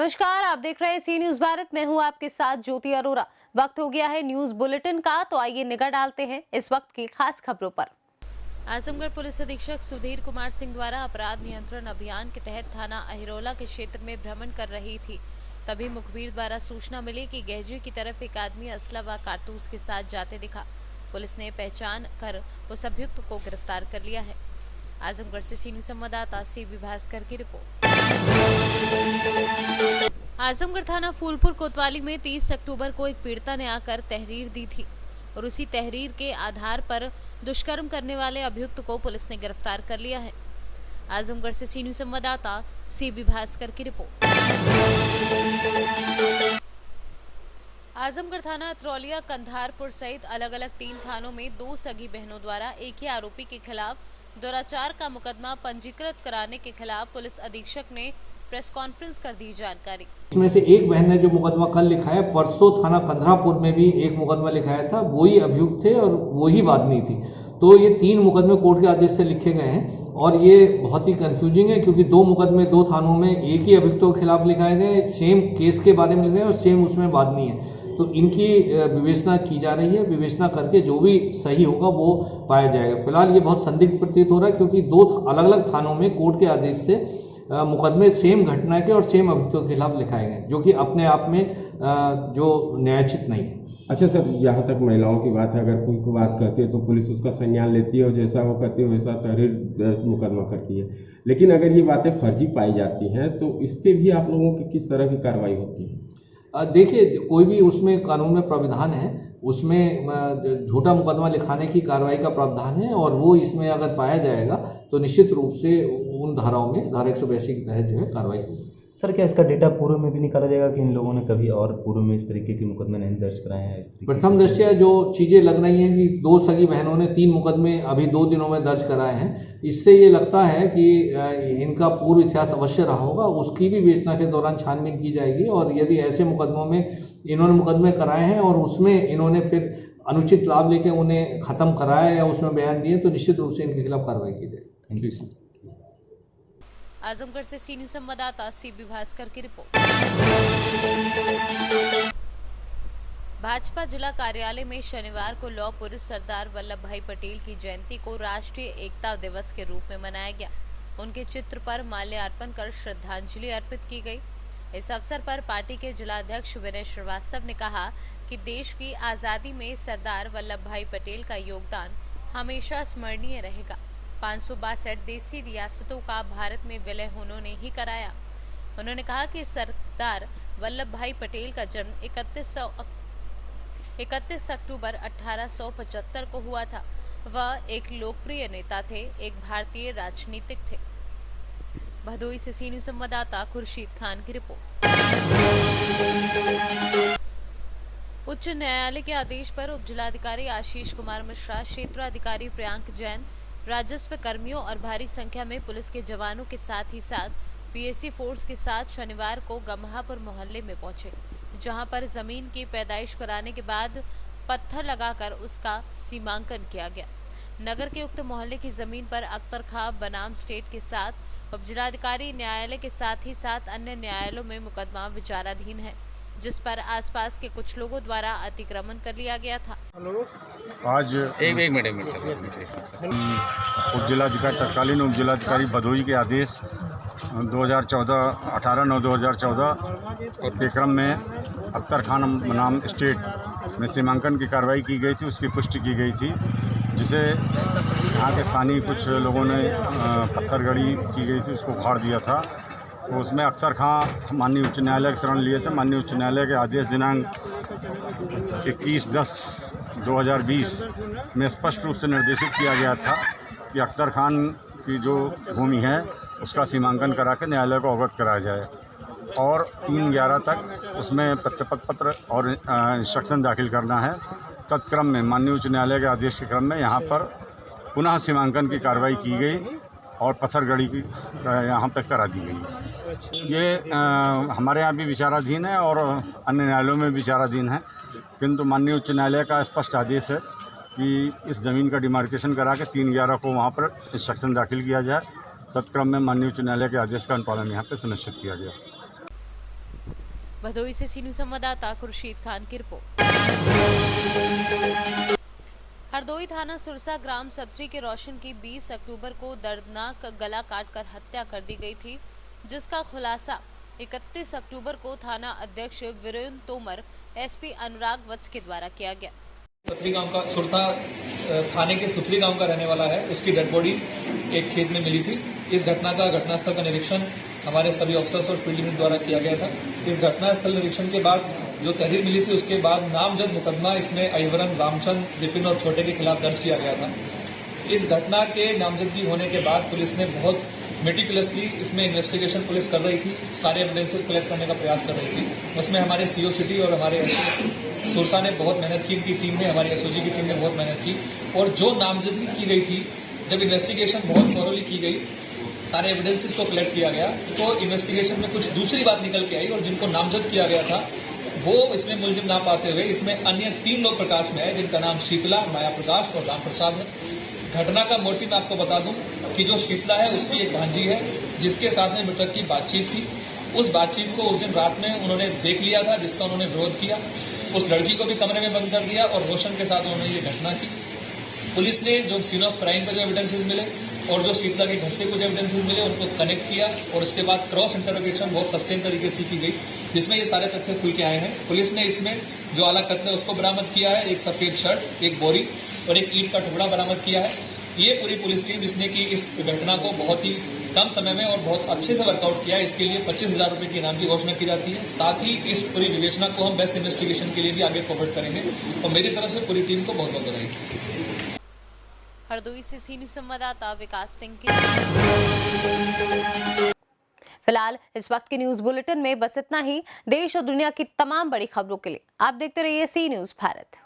नमस्कार, आप देख रहे हैं सी न्यूज भारत। मैं हूं आपके साथ ज्योति अरोरा। वक्त हो गया है न्यूज बुलेटिन का, तो आइए निगाह डालते हैं इस वक्त की खास खबरों पर। आजमगढ़ पुलिस अधीक्षक सुधीर कुमार सिंह द्वारा अपराध नियंत्रण अभियान के तहत थाना अहिरोला के क्षेत्र में भ्रमण कर रही थी, तभी मुखबिर द्वारा सूचना मिली कि गहजी की तरफ एक आदमी असला व कारतूस के साथ जाते दिखा। पुलिस ने पहचान कर उस अभियुक्त को गिरफ्तार कर लिया है। आजमगढ़ से सी न्यूज संवाददाता सीबी भास्कर की रिपोर्ट। आजमगढ़ थाना फूलपुर कोतवाली में 30 अक्टूबर को एक पीड़िता ने आकर तहरीर दी थी और उसी तहरीर के आधार पर दुष्कर्म करने वाले अभियुक्त को पुलिस ने गिरफ्तार कर लिया है। आजमगढ़ से सी न्यूज संवाददाता सीबी भास्कर की रिपोर्ट। आजमगढ़ थाना अतरौलिया, कंधारपुर सहित अलग अलग 3 थानों में 2 सगी बहनों द्वारा एक ही आरोपी के खिलाफ दुराचार का मुकदमा पंजीकृत कराने के खिलाफ पुलिस अधीक्षक ने प्रेस कॉन्फ्रेंस कर दी जानकारी। इसमें से एक बहन ने जो मुकदमा कल लिखाया, परसों थाना कंधारपुर में भी एक मुकदमा लिखाया था, वही अभियुक्त थे और वही वादनी थी। तो ये 3 मुकदमे कोर्ट के आदेश से लिखे गए हैं और ये बहुत ही कंफ्यूजिंग है, क्योंकि 2 मुकदमे 2 थानों में एक ही अभियुक्तों के खिलाफ लिखाए गए, सेम केस के बारे में लिखे गए और सेम उसमें वादनी है। तो इनकी विवेचना की जा रही है। विवेचना करके जो भी सही होगा वो पाया जाएगा। फिलहाल ये बहुत संदिग्ध प्रतीत हो रहा है, क्योंकि 2 अलग अलग थानों में कोर्ट के आदेश से मुकदमे सेम घटना के और सेम अभियुक्तों के खिलाफ लिखाए गए, जो कि अपने आप में जो न्यायोचित नहीं है। अच्छा सर, यहाँ तक महिलाओं की बात है, अगर कोई को बात करती है तो पुलिस उसका संज्ञान लेती है और जैसा वो करती है वैसा तहरीर मुकदमा करती है। लेकिन अगर ये बातें फर्जी पाई जाती हैं तो इस पर भी आप लोगों की किस तरह की कार्रवाई होती है? देखिए, कोई भी उसमें कानून में प्राविधान है, उसमें झूठा मुकदमा लिखाने की कार्रवाई का प्रावधान है और वो इसमें अगर पाया जाएगा तो निश्चित रूप से उन धाराओं में धारा 182 के तहत जो है कार्रवाई होगी। सर, क्या इसका डेटा पूर्व में भी निकाला जाएगा कि इन लोगों ने कभी और पूर्व में इस तरीके के मुकदमे नहीं दर्ज कराए हैं? प्रथम दृष्टया जो चीज़ें लग रही हैं कि 2 सगी बहनों ने 3 मुकदमे अभी 2 दिनों में दर्ज कराए हैं, इससे ये लगता है कि इनका पूर्व इतिहास अवश्य रहा होगा। उसकी भी विवेचना के दौरान छानबीन की जाएगी और यदि ऐसे मुकदमों में इन्होंने मुकदमे कराए हैं और उसमें इन्होंने फिर अनुचित लाभ लेके उन्हें ख़त्म कराया या उसमें बयान दिए तो निश्चित रूप से इनके खिलाफ कार्रवाई की जाएगी। Thank you. आजमगढ़ से सी न्यूज संवाददाता सीबी भास्कर की रिपोर्ट। भाजपा जिला कार्यालय में शनिवार को लौह पुरुष सरदार वल्लभ भाई पटेल की जयंती को राष्ट्रीय एकता दिवस के रूप में मनाया गया। उनके चित्र पर माल्यार्पण कर श्रद्धांजलि अर्पित की गई। इस अवसर पर पार्टी के जिलाध्यक्ष विनय श्रीवास्तव ने कहा कि देश की आजादी में सरदार वल्लभ भाई पटेल का योगदान हमेशा स्मरणीय रहेगा। 562 देसी रियासतों का भारत में विलय उन्होंने ही कराया। उन्होंने कहा कि सरदार वल्लभ भाई पटेल का जन्म 31 अक्टूबर 1875 को हुआ था। वह एक लोकप्रिय नेता थे, एक भारतीय राजनीतिक थे। भदोई से सी न्यूज संवाददाता खुर्शीद खान की रिपोर्ट। उच्च न्यायालय के आदेश पर उप जिलाधिकारी आशीष कुमार मिश्रा, क्षेत्राधिकारी प्रियांक जैन, राजस्व कर्मियों और भारी संख्या में पुलिस के जवानों के साथ ही साथ पीएसी फोर्स के साथ शनिवार को गम्हापुर मोहल्ले में पहुंचे, जहां पर जमीन की पैदाइश कराने के बाद पत्थर लगाकर उसका सीमांकन किया गया। नगर के उक्त मोहल्ले की जमीन पर अख्तर खां बनाम स्टेट के साथ उप जिलाधिकारी न्यायालय के साथ ही साथ अन्य न्यायालयों में मुकदमा विचाराधीन है, जिस पर आसपास के कुछ लोगों द्वारा अतिक्रमण कर लिया गया था। आज एक मिनट उप जिलाधिकारी तत्कालीन उप जिलाधिकारी भदोई के आदेश 18/9/2014 के क्रम में अख्तर खान बनाम स्टेट में सीमांकन की कार्रवाई की गई थी, उसकी पुष्टि की गई थी, जिसे यहाँ के स्थानीय कुछ लोगों ने पत्थरगड़ी की गई थी, उसको उखाड़ दिया था। तो उसमें अख्तर खां माननीय उच्च न्यायालय की शरण लिए थे। माननीय उच्च न्यायालय के आदेश दिनांक 21/10/2020 में स्पष्ट रूप से निर्देशित किया गया था कि अख्तर खान की जो भूमि है उसका सीमांकन करा के न्यायालय को अवगत कराया जाए और 3/11 तक उसमें प्रत्यपत्र पत्र और इंस्ट्रक्शन दाखिल करना है। तत्क्रम में माननीय उच्च न्यायालय के आदेश के क्रम में यहाँ पर पुनः सीमांकन की कार्रवाई की गई और पत्थरगड़ी की यहाँ पर करा दी गई। ये हमारे यहाँ भी विचाराधीन है और अन्य न्यायालयों में विचाराधीन है, किंतु माननीय उच्च न्यायालय का स्पष्ट आदेश है कि इस ज़मीन का डिमार्केशन करा के 3/11 को वहाँ पर इंस्ट्रक्शन दाखिल किया जाए। तत्क्रम में माननीय उच्च न्यायालय के आदेश का अनुपालन यहाँ पर सुनिश्चित किया गया। भदोही से सी न्यूज़ संवाददाता खुर्शीद खान की रिपोर्ट। हरदोई थाना सुरसा ग्राम सथरी के रोशन की 20 अक्टूबर को दर्दनाक गला काटकर हत्या कर दी गई थी, जिसका खुलासा 31 अक्टूबर को थाना अध्यक्ष वीरेंद्र तोमर, एसपी अनुराग वत्स के द्वारा किया गया। सथरी गांव का सुरता थाने के सुथरी गांव का रहने वाला है। उसकी डेड बॉडी एक खेत में मिली थी। इस घटना का घटनास्थल का निरीक्षण हमारे सभी ऑफिसर्स और फील्ड यूनिट द्वारा किया गया था। इस घटनास्थल निरीक्षण के बाद जो तहरीर मिली थी, उसके बाद नामजद मुकदमा इसमें अहिवरन, रामचंद, विपिन और छोटे के खिलाफ दर्ज किया गया था। इस घटना के नामजदगी होने के बाद पुलिस ने बहुत मेटिकुलसली इसमें इन्वेस्टिगेशन पुलिस कर रही थी, सारे एविडेंसेस कलेक्ट करने का प्रयास कर रही थी। उसमें हमारे सीओ सिटी और हमारे एसओ सुरसा ने बहुत मेहनत की, इनकी टीम ने, हमारी एसओजी की टीम ने बहुत मेहनत की। और जो नामजदगी की गई थी, जब इन्वेस्टिगेशन बहुत थॉरोली की गई, सारे एविडेंसेस को कलेक्ट किया गया, तो इन्वेस्टिगेशन में कुछ दूसरी बात निकल के आई और जिनको नामजद किया गया था वो इसमें मुलजिम ना पाते हुए इसमें अन्य 3 लोग प्रकाश में आए, जिनका नाम शीतला, माया प्रकाश और राम प्रसाद है। घटना का मोटिव मैं आपको बता दूं कि जो शीतला है उसकी एक भांजी है, जिसके साथ में मृतक की बातचीत थी। उस बातचीत को उस दिन रात में उन्होंने देख लिया था, जिसका उन्होंने विरोध किया। उस लड़की को भी कमरे में बंद कर दिया और रोशन के साथ उन्होंने ये घटना की। पुलिस ने जो सीन ऑफ क्राइम पर जो एविडेंसेस मिले और जो शीतला के घर से कुछ एविडेंसेस मिले, उनको कनेक्ट किया और उसके बाद क्रॉस इंटरोगेशन बहुत सस्टेन तरीके से की गई, जिसमें ये सारे तथ्य खुल के आए हैं। पुलिस ने इसमें जो आला कत्ल है उसको बरामद किया है, एक सफेद शर्ट, एक बोरी और एक ईंट का टुकड़ा बरामद किया है। ये पूरी पुलिस टीम जिसने कि इस घटना को बहुत ही कम समय में और बहुत अच्छे से वर्कआउट किया है, इसके लिए 25,000 रुपये के इनाम की घोषणा की जाती है। साथ ही इस पूरी विवेचना को हम बेस्ट इन्वेस्टिगेशन के लिए भी आगे फॉरवर्ड करेंगे और मेरी तरफ से पूरी टीम को बहुत बहुत बधाई। हरदोई से सी न्यूज़ संवाददाता विकास सिंह की। फिलहाल इस वक्त के न्यूज बुलेटिन में बस इतना ही। देश और दुनिया की तमाम बड़ी खबरों के लिए आप देखते रहिए सी न्यूज़ भारत।